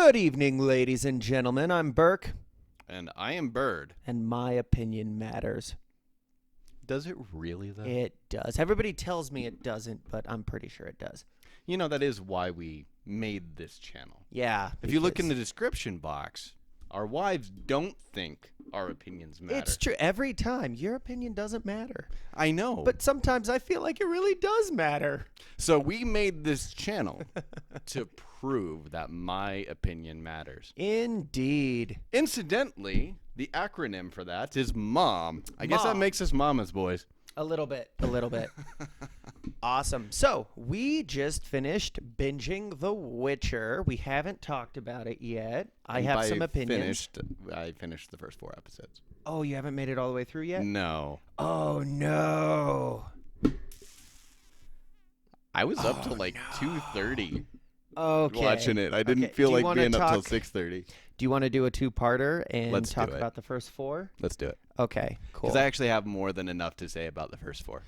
Good evening, ladies and gentlemen. I'm Burke, And I am Bird. and my opinion matters. Does it really, though? It does. Everybody tells me it doesn't, but I'm pretty sure it does. You know, that is why we made this channel. Yeah. If you look in the description box, our wives don't think our opinions matter. It's true. Every time, your opinion doesn't matter. I know. But sometimes I feel like it really does matter. So we made this channel to prove that my opinion matters. Indeed. Incidentally, the acronym for that is MOM. I guess that makes us mamas, boys. A little bit. Awesome. So, we just finished binging The Witcher. We haven't talked about it yet. I have some opinions. I finished the first 4 episodes. Oh, you haven't made it all the way through yet? No. Oh, no. I was up till like 2:30 Okay. watching it. I didn't feel like being up till 6:30. Do you want to do a two-parter and Let's talk do it. about the first 4? Let's do it. Okay, cool. Because I actually have more than enough to say about the first 4.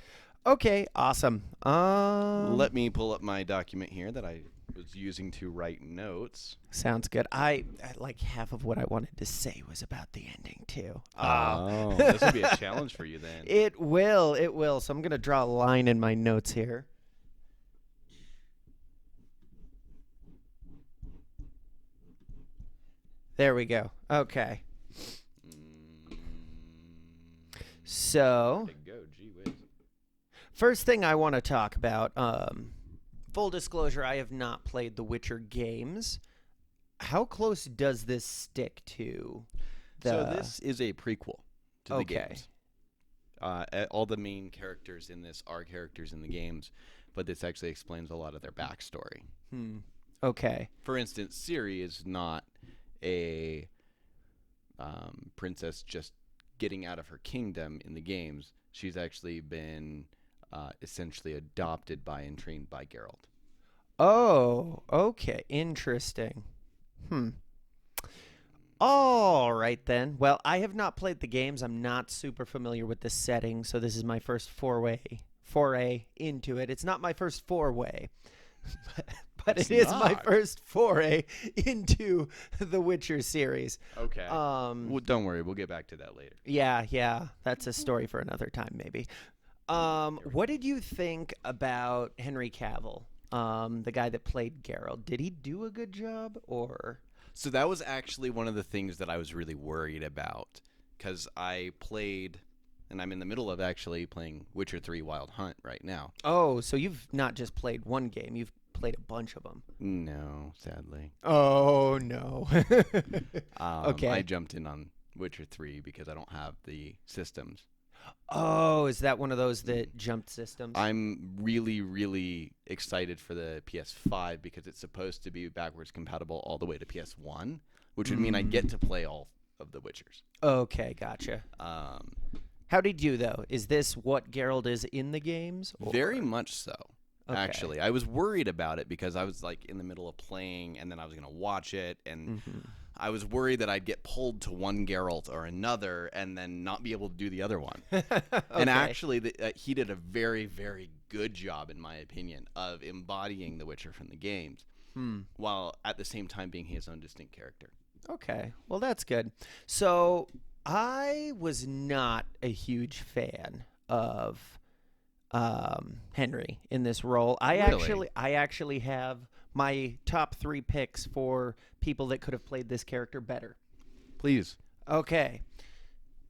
Okay, awesome. Let me pull up my document here that I was using to write notes. Sounds good. I like half of what I wanted to say was about the ending too. Oh, this will be a challenge for you then. It will. So I'm gonna draw a line in my notes here. There we go. Okay. So, Go, gee whiz. first thing I want to talk about, full disclosure, I have not played the Witcher games. How close does this stick to the... So this is a prequel to the Okay. games. All the main characters in this are characters in the games, but this actually explains a lot of their backstory. Okay. For instance, Ciri is not a princess just getting out of her kingdom in the games. She's actually been essentially adopted by and trained by Geralt. Oh, okay. Interesting. All right, then. Well, I have not played the games. I'm not super familiar with the setting, so this is my first foray into it. It's not my first four-way, but it is my first foray into the Witcher series. Okay. Well, don't worry. We'll get back to that later. Yeah. That's a story for another time, maybe. What did you think about Henry Cavill, the guy that played Geralt? Did he do a good job, or... So that was actually one of the things that I was really worried about, because I played, and I'm in the middle of actually playing Witcher 3 Wild Hunt right now. Oh, so you've not just played one game, you've played a bunch of them. No, sadly. Oh, no. Okay. I jumped in on Witcher 3 because I don't have the systems. Oh, is that one of those that jumped systems? I'm really, really excited for the PS5 because it's supposed to be backwards compatible all the way to PS1, which would mean I get to play all of the Witchers. Okay, gotcha. How did you, though? Is this what Geralt is in the games? Or? Very much so. Okay. Actually, I was worried about it because I was like in the middle of playing and then I was going to watch it, and I was worried that I'd get pulled to one Geralt or another and then not be able to do the other one. Okay. And actually, he did a very, very good job, in my opinion, of embodying the Witcher from the games, while at the same time being his own distinct character. Okay, well, that's good. So I was not a huge fan of Henry in this role. I actually have my top 3 picks for people that could have played this character better. Please. Okay.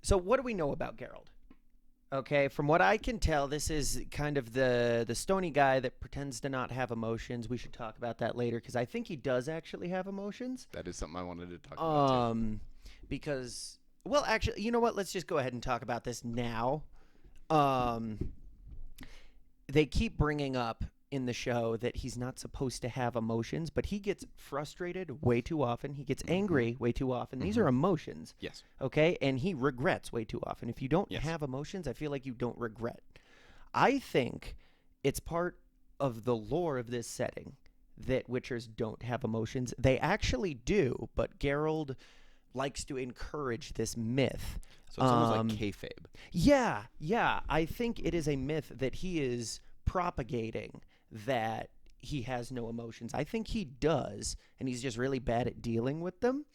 So what do we know about Geralt? Okay, from what I can tell, this is kind of the stony guy that pretends to not have emotions. We should talk about that later because I think he does actually have emotions. That is something I wanted to talk about too. Because, well, actually, you know what? Let's just go ahead and talk about this now. They keep bringing up in the show that he's not supposed to have emotions, but he gets frustrated way too often. He gets angry way too often. These are emotions. Yes. Okay? And he regrets way too often. If you don't have emotions, I feel like you don't regret. I think it's part of the lore of this setting that Witchers don't have emotions. They actually do, but Geralt likes to encourage this myth. So it's almost like kayfabe. Yeah. I think it is a myth that he is propagating, that he has no emotions. I think he does, and he's just really bad at dealing with them.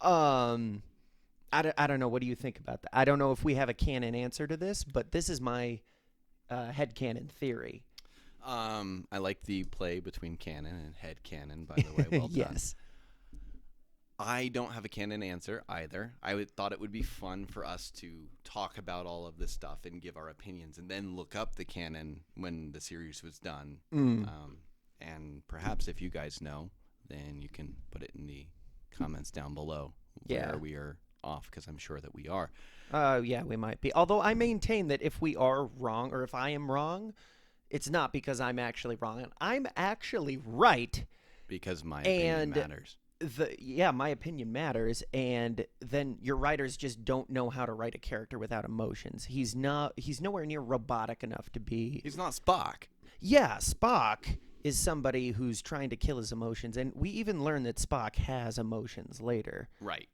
I don't know. What do you think about that? I don't know if we have a canon answer to this, but this is my headcanon theory. I like the play between canon and headcanon, by the way. Well done. Yes. I don't have a canon answer either. Thought it would be fun for us to talk about all of this stuff and give our opinions and then look up the canon when the series was done. And perhaps if you guys know, then you can put it in the comments down below where we are off, because I'm sure that we are. Yeah, we might be. Although I maintain that if we are wrong, or if I am wrong, it's not because I'm actually wrong. I'm actually right. Because my opinion matters. My opinion matters, and then your writers just don't know how to write a character without emotions. He's nowhere near robotic enough to be. He's not Spock. Yeah, Spock is somebody who's trying to kill his emotions, and we even learn that Spock has emotions later. Right.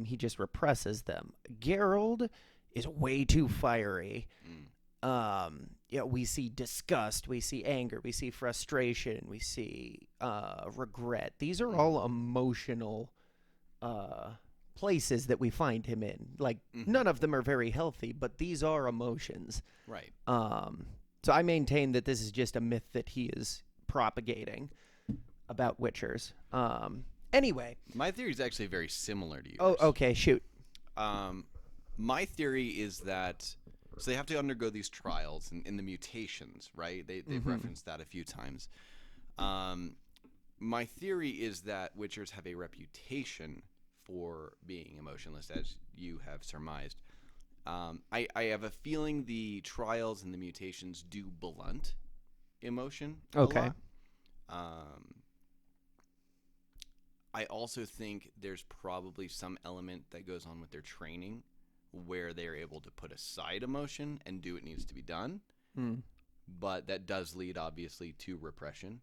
He just represses them. Geralt is way too fiery. We see disgust, we see anger, we see frustration, we see regret. These are all emotional places that we find him in. Like, none of them are very healthy, but these are emotions. Right. So I maintain that this is just a myth that he is propagating about Witchers. Anyway. My theory is actually very similar to yours. Oh, okay, shoot. My theory is that... So they have to undergo these trials and in the mutations, right? They've referenced that a few times. My theory is that Witchers have a reputation for being emotionless, as you have surmised. I have a feeling the trials and the mutations do blunt emotion a lot. I also think there's probably some element that goes on with their training where they're able to put aside emotion and do what needs to be done. But that does lead, obviously, to repression.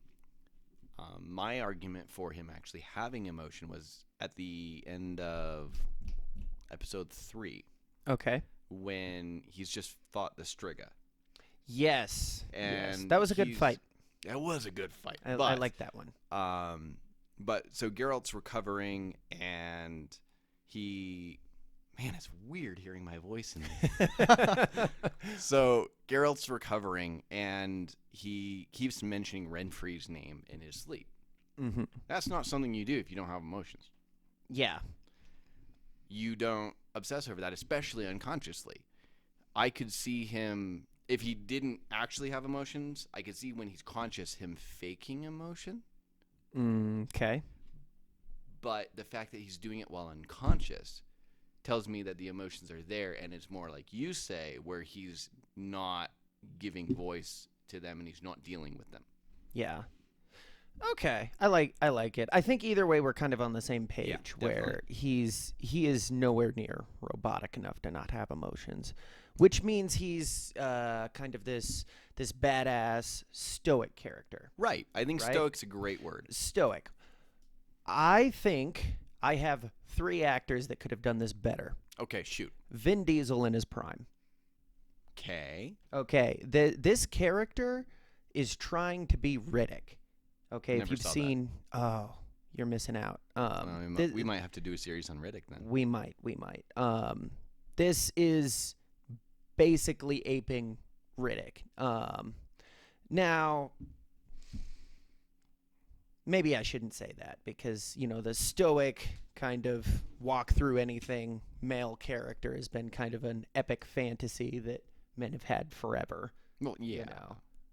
My argument for him actually having emotion was at the end of episode 3. Okay. When he's just fought the Striga. Yes. And that was a good fight. That was a good fight. I like that one. But so Geralt's recovering, and he... Man, it's weird hearing my voice in there. So Geralt's recovering, and he keeps mentioning Renfri's name in his sleep. That's not something you do if you don't have emotions. Yeah. You don't obsess over that, especially unconsciously. I could see him, if he didn't actually have emotions, I could see when he's conscious him faking emotion. Okay. But the fact that he's doing it while unconscious tells me that the emotions are there, and it's more like you say, where he's not giving voice to them and he's not dealing with them. Yeah. Okay. I like it. I think either way we're kind of on the same page, where he is nowhere near robotic enough to not have emotions, which means he's kind of this badass stoic character. Right. I think stoic's a great word. Stoic. I think I have 3 actors that could have done this better. Okay, shoot. Vin Diesel in his prime. Okay. This character is trying to be Riddick. Okay, if you've seen... That. Oh, you're missing out. We might have to do a series on Riddick then. We might. This is basically aping Riddick. Now... Maybe I shouldn't say that, because, the stoic kind of walk through anything male character has been kind of an epic fantasy that men have had forever. Well, yeah.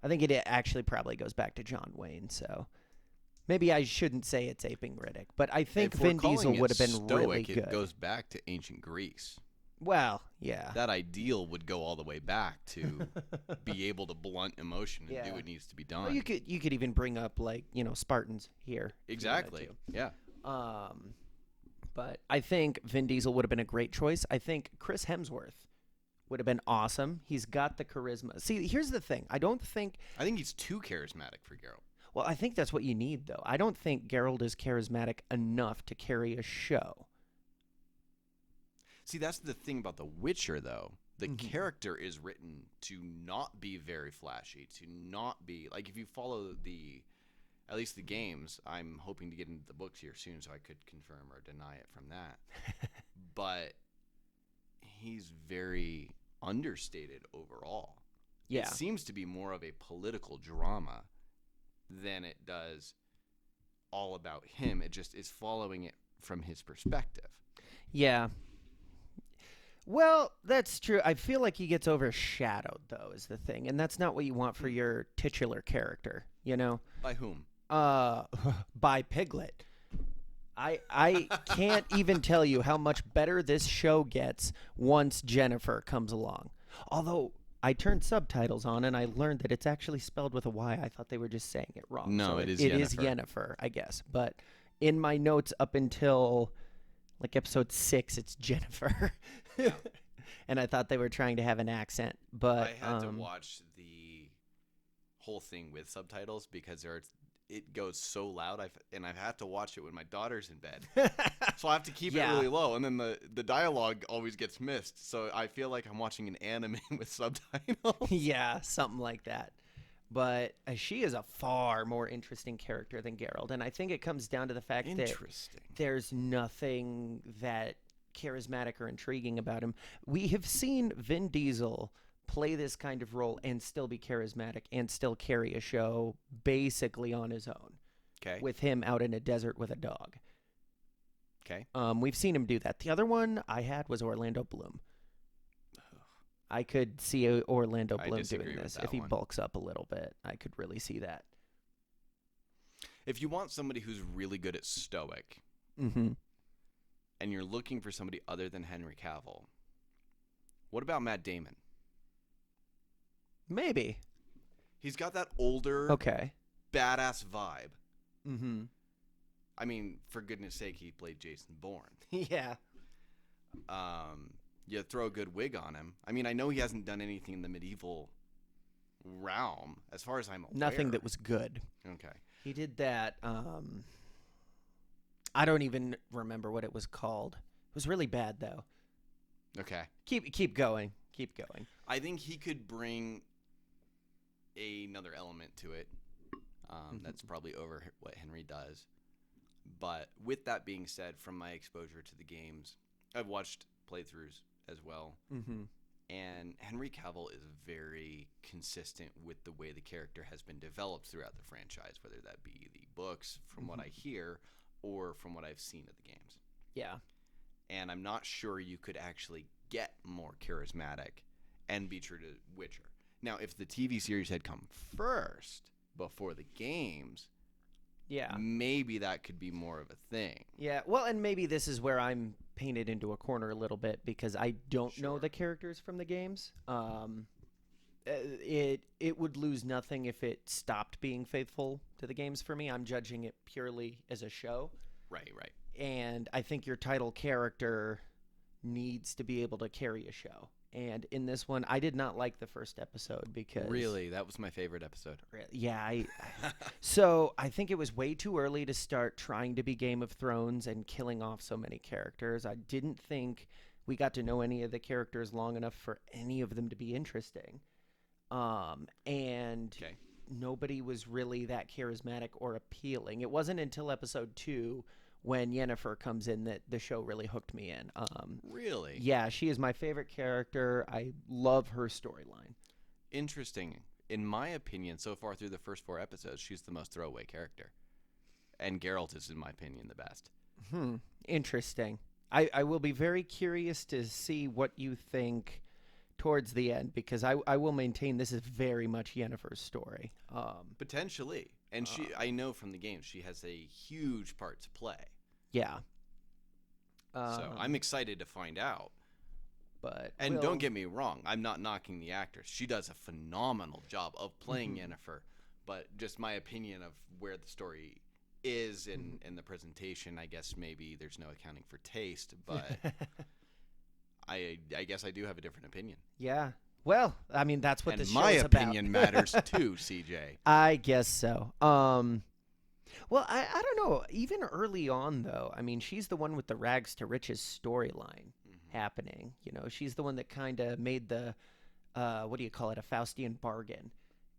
I think it actually probably goes back to John Wayne, so maybe I shouldn't say it's aping Riddick, but I think Vin Diesel would have been stoic, really good. It goes back to ancient Greece. Well, yeah. That ideal would go all the way back to be able to blunt emotion and do what needs to be done. Well, you could even bring up, like, Spartans here. Exactly. Yeah. But I think Vin Diesel would have been a great choice. I think Chris Hemsworth would have been awesome. He's got the charisma. See, here's the thing. I think he's too charismatic for Geralt. Well, I think that's what you need, though. I don't think Geralt is charismatic enough to carry a show. See, that's the thing about The Witcher, though. The character is written to not be very flashy, to not be like, if you follow at least the games, I'm hoping to get into the books here soon so I could confirm or deny it from that. But he's very understated overall. Yeah. It seems to be more of a political drama than it does all about him. It just is following it from his perspective. Yeah. Well, that's true. I feel like he gets overshadowed, though, is the thing. And that's not what you want for your titular character, you know? By whom? By Piglet. I can't even tell you how much better this show gets once Jennifer comes along. Although I turned subtitles on and I learned that it's actually spelled with a Y. I thought they were just saying it wrong. No, so it is It Yennefer. is Yennefer, I guess. But in my notes up until like episode 6, it's Jennifer. And I thought they were trying to have an accent. But I had to watch the whole thing with subtitles because it goes so loud, and I've had to watch it when my daughter's in bed. So I have to keep it really low, and then the dialogue always gets missed. So I feel like I'm watching an anime with subtitles. Yeah, something like that. But she is a far more interesting character than Geralt, and I think it comes down to the fact that there's nothing that charismatic or intriguing about him. We have seen Vin Diesel play this kind of role and still be charismatic and still carry a show basically on his own. Okay. With him out in a desert with a dog. Okay. We've seen him do that. The other one I had was Orlando Bloom. I could see Orlando Bloom doing this. If he bulks up a little bit, I could really see that. If you want somebody who's really good at stoic, and you're looking for somebody other than Henry Cavill, what about Matt Damon? Maybe. He's got that older, badass vibe. Mm-hmm. I mean, for goodness sake, he played Jason Bourne. Yeah. You throw a good wig on him. I mean, I know he hasn't done anything in the medieval realm, as far as I'm aware. Nothing that was good. Okay. He did that. I don't even remember what it was called. It was really bad, though. Okay. Keep going. Keep going. I think he could bring another element to it. That's probably over what Henry does. But with that being said, from my exposure to the games, I've watched playthroughs as well. And Henry Cavill is very consistent with the way the character has been developed throughout the franchise, whether that be the books, from what I hear, or from what I've seen of the games. Yeah. And I'm not sure you could actually get more charismatic and be true to Witcher. Now, if the TV series had come first before the games, maybe that could be more of a thing. Yeah, well, and maybe this is where I'm painted into a corner a little bit because I don't know the characters from the games. It would lose nothing if it stopped being faithful to the games for me. I'm judging it purely as a show. Right. And I think your title character needs to be able to carry a show. And in this one, I did not like the first episode because... Really? That was my favorite episode. Yeah. So I think it was way too early to start trying to be Game of Thrones and killing off so many characters. I didn't think we got to know any of the characters long enough for any of them to be interesting. And nobody was really that charismatic or appealing. It wasn't until episode 2... when Yennefer comes in that the show really hooked me in. Really? Yeah, she is my favorite character. I love her storyline. Interesting. In my opinion, so far through the first 4 episodes, she's the most throwaway character. And Geralt is, in my opinion, the best. Interesting. I will be very curious to see what you think towards the end, because I will maintain this is very much Yennefer's story. Potentially. And I know from the game she has a huge part to play. Yeah. So I'm excited to find out. And don't get me wrong, I'm not knocking the actress. She does a phenomenal job of playing Yennefer. But just my opinion of where the story is in the presentation, I guess maybe there's no accounting for taste. But I guess I do have a different opinion. Yeah. Well, I mean, that's what the show's about. And my opinion matters too, CJ. I guess so. Well, I don't know. Even early on, though, I mean, she's the one with the rags to riches storyline. happening. You know, she's the one that kind of made the what do you call it, a Faustian bargain,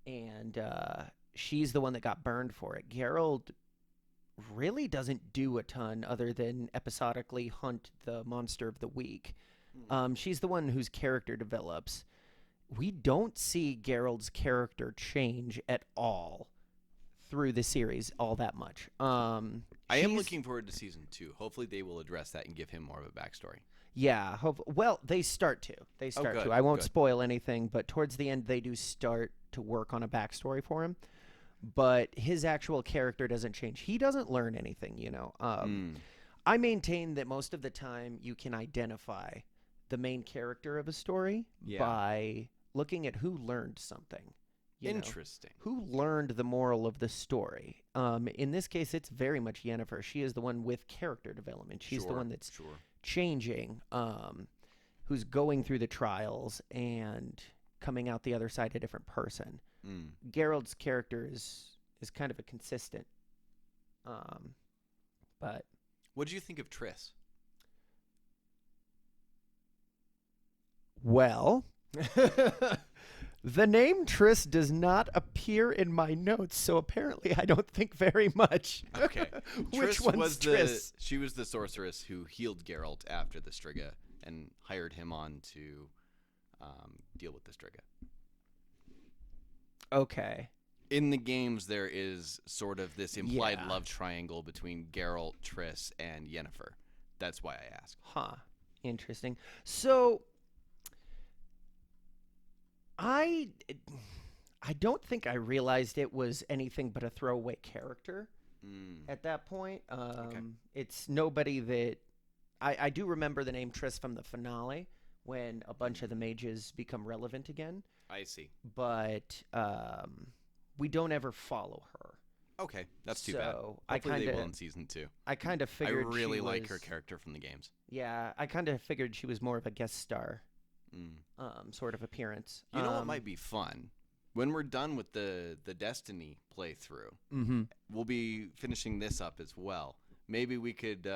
and she's the one that got burned for it. Geralt really doesn't do a ton other than episodically hunt the monster of the week. She's the one whose character develops. We don't see Geralt's character change at all through the series all that much. I am looking forward to season 2. Hopefully they will address that and give him more of a backstory. Yeah. Well, they start to. I won't spoil anything, but towards the end they do start to work on a backstory for him. But his actual character doesn't change. He doesn't learn anything, you know. I maintain that most of the time you can identify the main character of a story by looking at who learned something. Interesting. Who learned the moral of the story? In this case, it's very much Yennefer. She is the one with character development. She's the one that's changing, who's going through the trials and coming out the other side a different person. Geralt's character is kind of a consistent. But what did you think of Triss? Well, the name Triss does not appear in my notes, so apparently I don't think very much. Okay. Which one's Triss? She was the sorceress who healed Geralt after the Striga and hired him on to deal with the Striga. Okay. In the games, there is sort of this implied love triangle between Geralt, Triss, and Yennefer. That's why I asked. Huh. Interesting. So I don't think I realized it was anything but a throwaway character at that point. It's nobody that I do remember the name Triss from the finale when a bunch of the mages become relevant again. I see. But we don't ever follow her. Okay, that's too bad. Hopefully they will in season 2. I kind of figured I really like her character from the games. Yeah, I kind of figured she was more of a guest star sort of appearance. You know what might be fun? When we're done with the Destiny playthrough, we'll be finishing this up as well. Maybe we could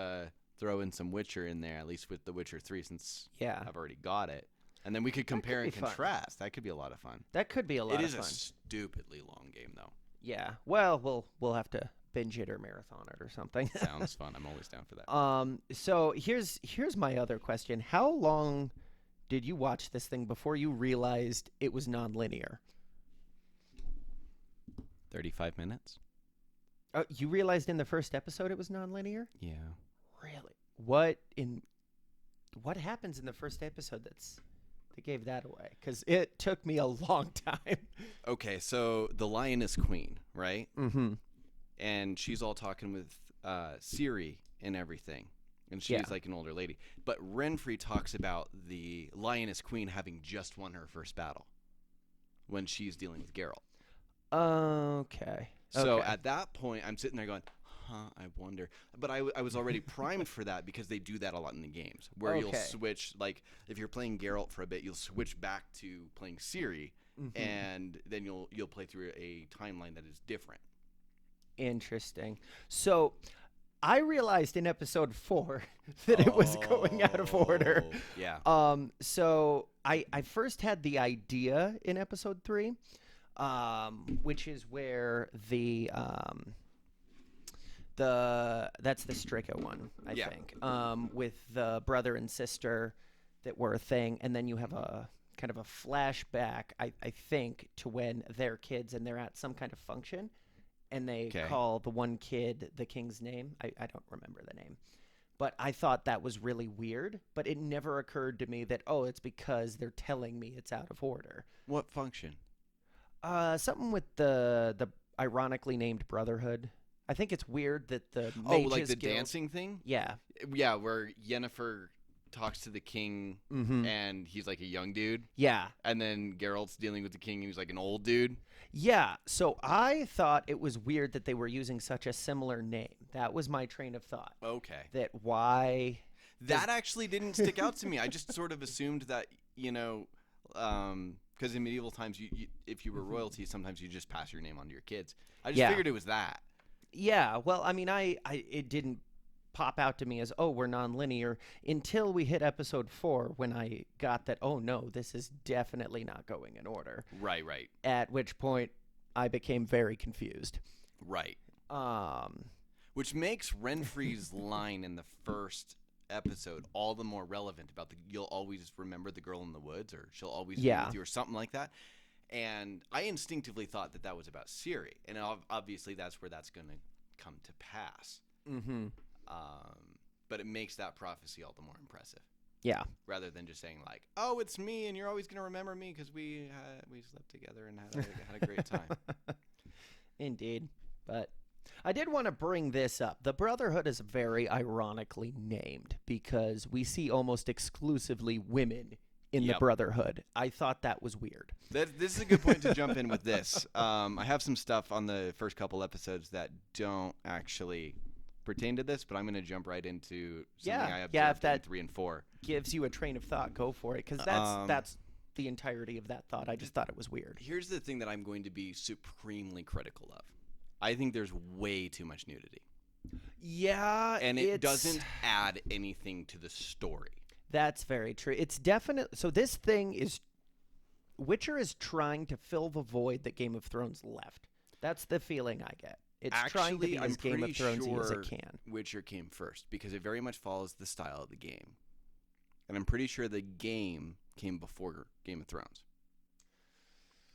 throw in some Witcher in there, at least with The Witcher 3, since I've already got it. And then we could compare and contrast. That could be a lot of fun. That could be a lot of fun. It is a stupidly long game, though. Yeah. Well, we'll have to binge it or marathon it or something. Sounds fun. I'm always down for that. So here's my other question. How long did you watch this thing before you realized it was nonlinear? 35 minutes. You realized in the first episode it was nonlinear? Yeah. Really? What happens in the first episode that gave that away? Because it took me a long time. Okay, so the lioness queen, right? Mm-hmm. And she's all talking with Ciri and everything. And she's like an older lady. But Renfrey talks about the lioness queen having just won her first battle when she's dealing with Geralt. Okay. So at that point, I'm sitting there going, I wonder. But I was already primed for that because they do that a lot in the games, where you'll switch, like, if you're playing Geralt for a bit, you'll switch back to playing Ciri, and then you'll play through a timeline that is different. Interesting. So I realized in episode 4 that it was going out of order. Yeah. So I first had the idea in episode 3, which is where that's the Striga one, I think, with the brother and sister that were a thing, and then you have a kind of a flashback, I think, to when they're kids and they're at some kind of function, and they call the one kid the king's name. I don't remember the name, but I thought that was really weird, but it never occurred to me that, it's because they're telling me it's out of order. What function? Something with the ironically named Brotherhood. I think it's weird that the Mages like the Guild... dancing thing? Yeah. Yeah, where Yennefer talks to the king, and he's like a young dude. Yeah. And then Geralt's dealing with the king, and he's like an old dude. Yeah. So I thought it was weird that they were using such a similar name. That was my train of thought. Okay. That why... That actually didn't stick out to me. I just sort of assumed that, because in medieval times, if you were royalty, sometimes you just pass your name on to your kids. I just figured it was that. Yeah, well, I mean, it didn't pop out to me as, oh, we're nonlinear, until we hit episode 4 when I got that, oh, no, this is definitely not going in order. Right. At which point I became very confused. Right. Which makes Renfrey's line in the first episode all the more relevant about you'll always remember the girl in the woods, or she'll always be with you, or something like that. And I instinctively thought that was about Siri, and obviously that's where that's going to come to pass. Mm-hmm. But it makes that prophecy all the more impressive. Yeah. Rather than just saying like, "Oh, it's me, and you're always going to remember me because we slept together and had a great time." Indeed, but I did want to bring this up. The Brotherhood is very ironically named because we see almost exclusively women in the Brotherhood. I thought that was weird. This is a good point to jump in with this. I have some stuff on the first couple episodes that don't actually pertain to this, but I'm going to jump right into something I observed in 3 and 4. Gives you a train of thought, go for it, because that's the entirety of that thought. I just thought it was weird. Here's the thing that I'm going to be supremely critical of. I think there's way too much nudity. Yeah, and it doesn't add anything to the story. That's very true. It's definitely so. This thing is Witcher is trying to fill the void that Game of Thrones left. That's the feeling I get. It's trying to be as Game of Thronesy as it can. Witcher came first because it very much follows the style of the game, and I'm pretty sure the game came before Game of Thrones.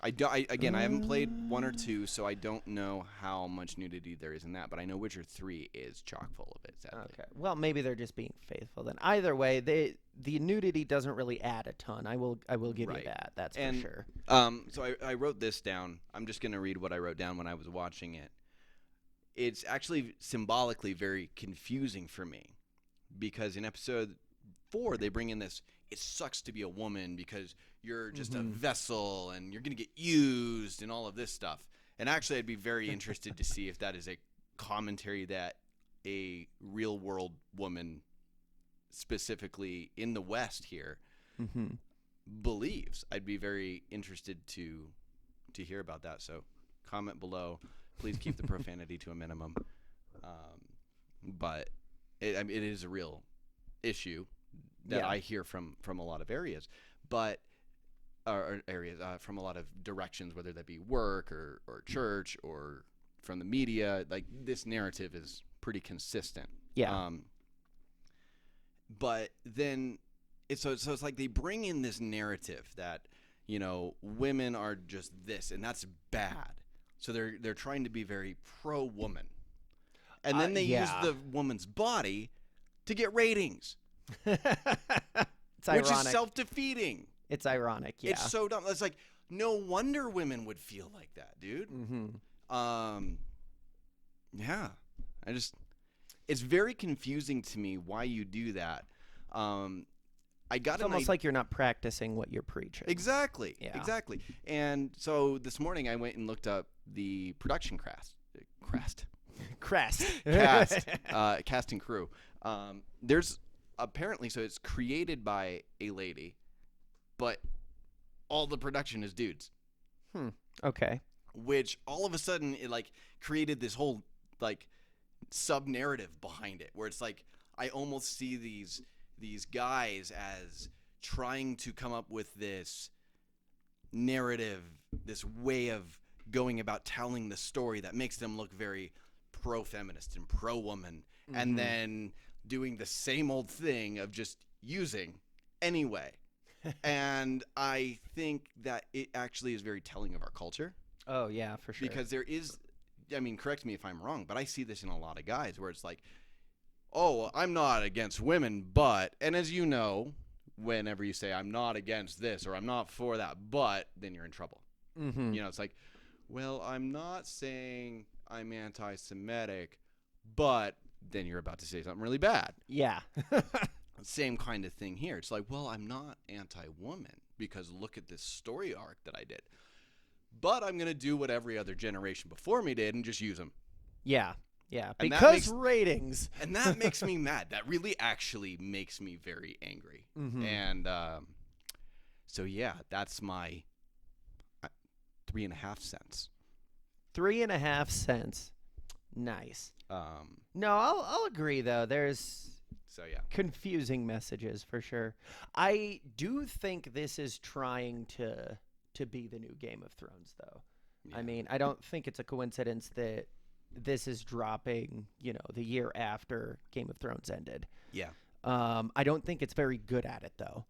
I haven't played 1 or 2, so I don't know how much nudity there is in that. But I know Witcher 3 is chock full of it. Sadly. Okay. Well, maybe they're just being faithful then. Either way, the nudity doesn't really add a ton. I will give you that. That's for sure. So I wrote this down. I'm just going to read what I wrote down when I was watching it. It's actually symbolically very confusing for me because in episode 4 they bring in this. It sucks to be a woman because you're just a vessel and you're going to get used and all of this stuff. And actually, I'd be very interested to see if that is a commentary that a real world woman, specifically in the West here, believes. I'd be very interested to hear about that. So comment below. Please keep the profanity to a minimum. But it is a real issue that I hear from a lot of areas, but from a lot of directions, whether that be work or church or from the media. Like this narrative is pretty consistent. Yeah. But then it's like they bring in this narrative that women are just this and that's bad. So they're trying to be very pro woman, and then they use the woman's body to get ratings. It's ironic. Which is self-defeating. It's ironic, yeah. It's so dumb. It's like, no wonder women would feel like that, dude. Yeah. It's very confusing to me why you do that. It's almost like you're not practicing what you're preaching. Exactly. Yeah. Exactly. And so this morning I went and looked up the production cast and crew. There's apparently, so it's created by a lady, but all the production is dudes. Okay. Which all of a sudden it like created this whole like sub narrative behind it, where it's like I almost see these guys as trying to come up with this narrative, this way of going about telling the story that makes them look very pro-feminist and pro-woman, and then doing the same old thing of just using anyway. And I think that it actually is very telling of our culture. Oh, yeah, for sure. Because there is, correct me if I'm wrong, but I see this in a lot of guys where it's like, oh, I'm not against women, but, and as you know, whenever you say I'm not against this or I'm not for that, but, then you're in trouble. It's like, well, I'm not saying I'm anti-Semitic, but then you're about to say something really bad. Yeah. Same kind of thing here. It's like, well, I'm not anti-woman because look at this story arc that I did. But I'm going to do what every other generation before me did and just use them. Yeah. Yeah. Because ratings. And that makes me mad. That really actually makes me very angry. And so, yeah, that's my 3.5 cents. 3.5 cents. Nice. No, I'll agree though. There's So yeah, confusing messages for sure. I do think this is trying to be the new Game of Thrones though. yeah. I mean, I don't think it's a coincidence that this is dropping, the year after Game of Thrones ended. Yeah. I don't think it's very good at it though.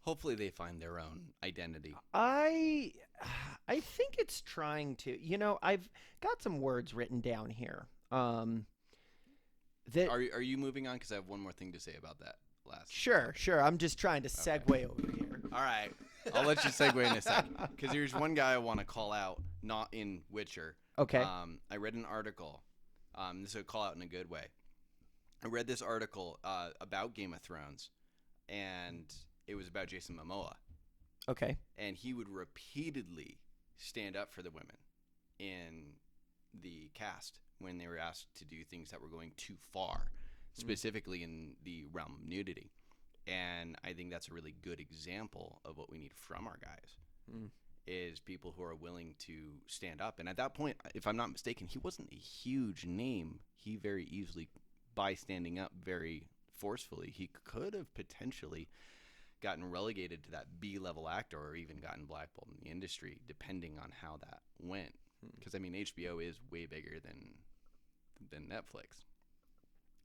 Hopefully they find their own identity. I think it's trying to. I've got some words written down here. That Are you moving on? Because I have one more thing to say about that last. Sure. I'm just trying to segue over here. All right. I'll let you segue in a second. Because there's one guy I want to call out, not in Witcher. Okay. I read an article. This is a call out in a good way. I read this article about Game of Thrones, and it was about Jason Momoa. Okay. And he would repeatedly stand up for the women in the cast when they were asked to do things that were going too far, specifically in the realm of nudity. And I think that's a really good example of what we need from our guys, is people who are willing to stand up. And at that point, if I'm not mistaken, he wasn't a huge name. He very easily, by standing up very forcefully, he could have potentially gotten relegated to that B-level actor or even gotten blackballed in the industry, depending on how that went. Because, I mean, HBO is way bigger than Netflix.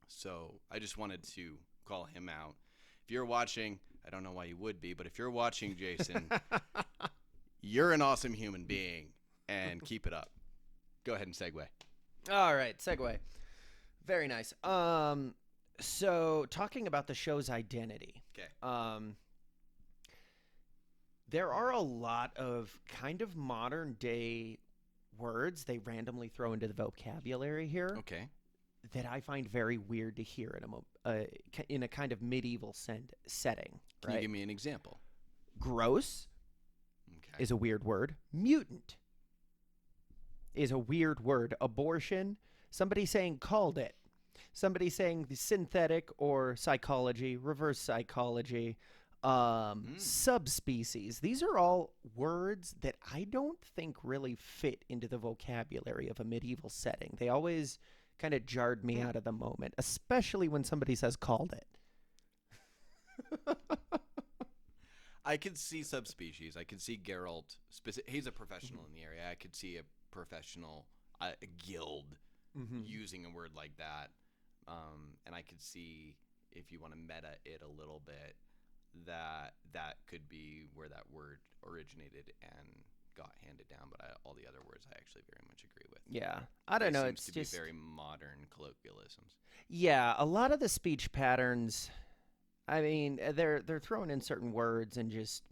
So I just wanted to call him out. If you're watching, I don't know why you would be, but if you're watching, Jason, you're an awesome human being, and keep it up. Go ahead and segue. All right, segue. Very nice. So talking about the show's identity. Okay. There are a lot of kind of modern day words they randomly throw into the vocabulary here. Okay. That I find very weird to hear in a kind of medieval setting. Can you give me an example? Gross is a weird word. Mutant is a weird word. Abortion, somebody saying called it. Somebody saying the synthetic or psychology, reverse psychology, subspecies. These are all words that I don't think really fit into the vocabulary of a medieval setting. They always kind of jarred me out of the moment, especially when somebody says called it. I could see subspecies. I could see Geralt. He's a professional in the area. I could see a professional, a guild, using a word like that. And I could see, if you want to meta it a little bit, that could be where that word originated and got handed down. But all the other words I actually very much agree with. Yeah. I don't know. Seems It's to just be very modern colloquialisms. Yeah, a lot of the speech patterns, I mean, they're throwing in certain words, and just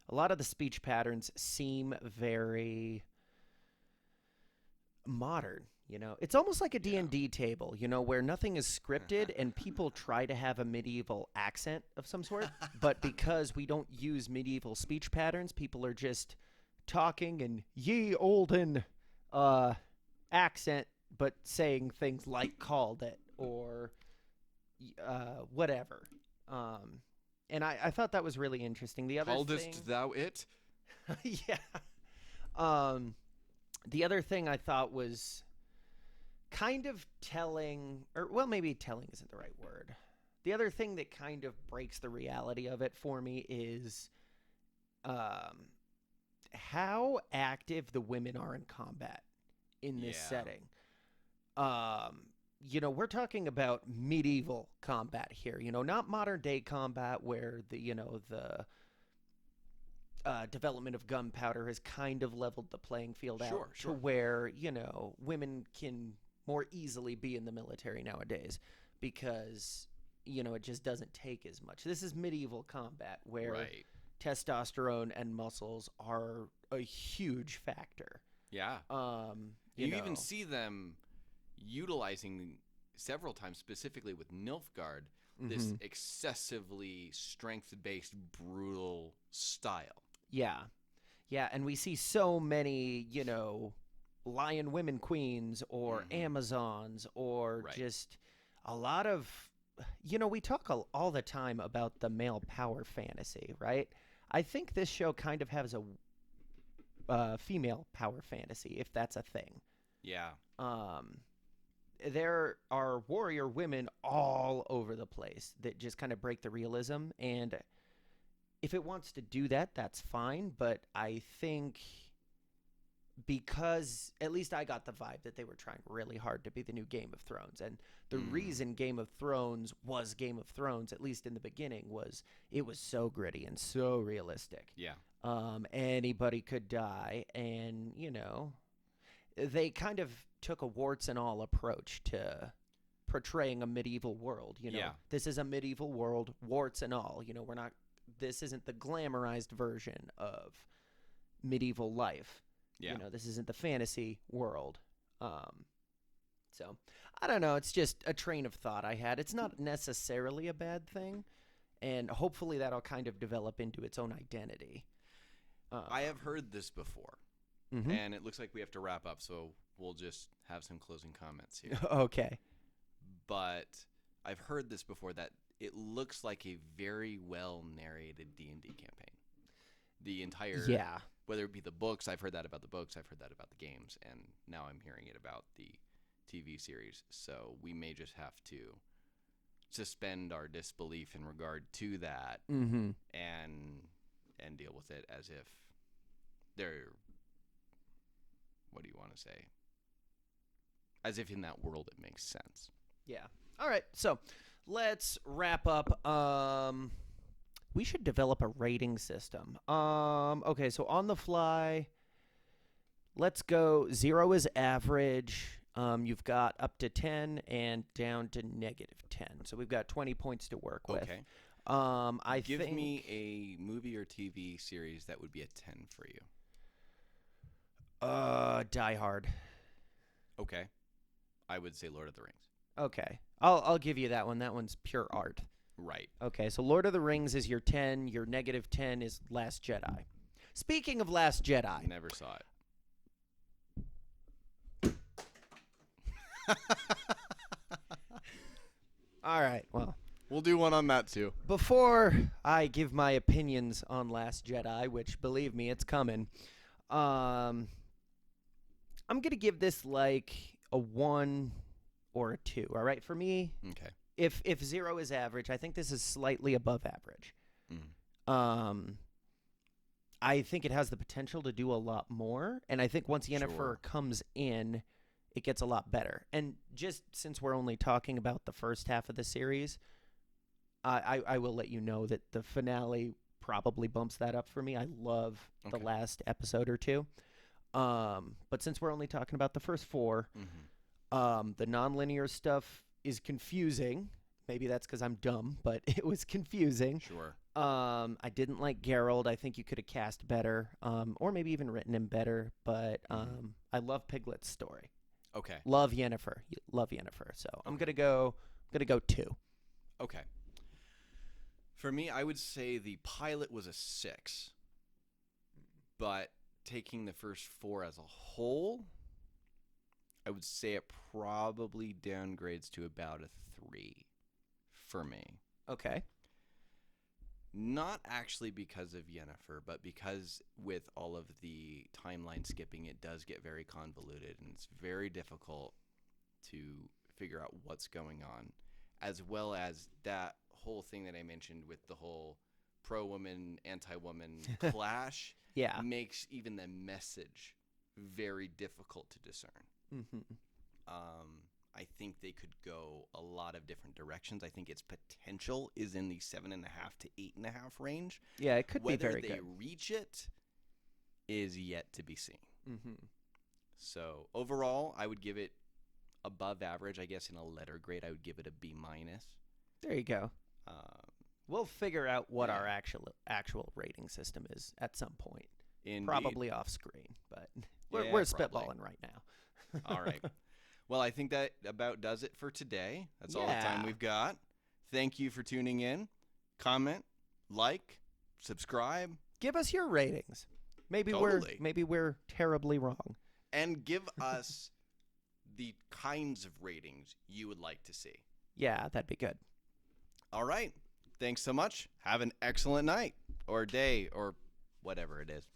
a lot of the speech patterns seem very modern. It's almost like a D&D table, where nothing is scripted and people try to have a medieval accent of some sort. But because we don't use medieval speech patterns, people are just talking in ye olden accent, but saying things like called it or whatever. And I thought that was really interesting. The other Caldest thou it? Yeah. The other thing I thought was kind of telling, or well, maybe telling isn't the right word. The other thing that kind of breaks the reality of it for me is how active the women are in combat in this setting. We're talking about medieval combat here, not modern day combat where the development of gunpowder has kind of leveled the playing field out to where, women can more easily be in the military nowadays because, it just doesn't take as much. This is medieval combat where testosterone and muscles are a huge factor. Yeah. You even see them utilizing several times, specifically with Nilfgaard, this excessively strength-based, brutal style. Yeah. Yeah, and we see so many, lion women queens or Amazons or just a lot of, we talk all the time about the male power fantasy, right? I think this show kind of has a female power fantasy, if that's a thing. Yeah. There are warrior women all over the place that just kind of break the realism. And if it wants to do that, that's fine. But I think because at least I got the vibe that they were trying really hard to be the new Game of Thrones. And the reason Game of Thrones was Game of Thrones, at least in the beginning, was it was so gritty and so realistic. Yeah. Anybody could die. And, you know, they kind of took a warts and all approach to portraying a medieval world. You know, Yeah. This is a medieval world, warts and all. You know, this isn't the glamorized version of medieval life. Yeah. You know, this isn't the fantasy world. So I don't know. It's just a train of thought I had. It's not necessarily a bad thing. And hopefully that'll kind of develop into its own identity. I have heard this before. Mm-hmm. And it looks like we have to wrap up, so we'll just have some closing comments here. Okay. But I've heard this before, that it looks like a very well-narrated D&D campaign. The entire... Yeah. Whether it be the books, I've heard that about the books, I've heard that about the games, and now I'm hearing it about the TV series. So we may just have to suspend our disbelief in regard to that Mm-hmm. and deal with it as if they're... What do you want to say? As if in that world it makes sense. Yeah. All right. So let's wrap up. We should develop a rating system. Okay. So on the fly, let's go. 0 is average. You've got up to 10 and down to -10. So we've got 20 points to work with. Okay. I Give think me a movie or TV series that would be a 10 for you. Die Hard. Okay. I would say Lord of the Rings. Okay. I'll give you that one. That one's pure art. Right. Okay, so Lord of the Rings is your 10. Your -10 is Last Jedi. Speaking of Last Jedi. Never saw it. All right, well. We'll do one on that too. Before I give my opinions on Last Jedi, which, believe me, it's coming, I'm going to give this like a 1 or a 2, all right? For me, Okay. if 0 is average, I think this is slightly above average. I think it has the potential to do a lot more, and I think once Yennefer comes in, it gets a lot better. And just since we're only talking about the first half of the series, I will let you know that the finale probably bumps that up for me. I love the last episode or two. But since we're only talking about the first 4, the nonlinear stuff is confusing. Maybe that's because I'm dumb, but it was confusing. Sure. I didn't like Geralt. I think you could have cast better, or maybe even written him better. But I love Piglet's story. Okay. Love Yennefer. Love Yennefer. So I'm gonna go 2. Okay. For me, I would say the pilot was a 6, but taking the first 4 as a whole, I would say it probably downgrades to about a 3 for me. Okay. Not actually because of Yennefer, but because with all of the timeline skipping, it does get very convoluted, and it's very difficult to figure out what's going on, as well as that whole thing that I mentioned with the whole pro-woman, anti-woman clash. Yeah. Makes even the message very difficult to discern. I think they could go a lot of different directions. I think its potential is in the 7.5 to 8.5 range. Yeah, it could be very good. Whether they reach it is yet to be seen. So overall, I would give it above average. I guess in a letter grade, I would give it a B-. There you go. We'll figure out what our actual rating system is at some point. Indeed. Probably off screen, but we're probably. spitballing right now. All right. Well, I think that about does it for today. That's all the time we've got. Thank you for tuning in. Comment, like, subscribe. Give us your ratings. Maybe we're terribly wrong. And give us the kinds of ratings you would like to see. Yeah, that'd be good. All right. Thanks so much. Have an excellent night or day or whatever it is.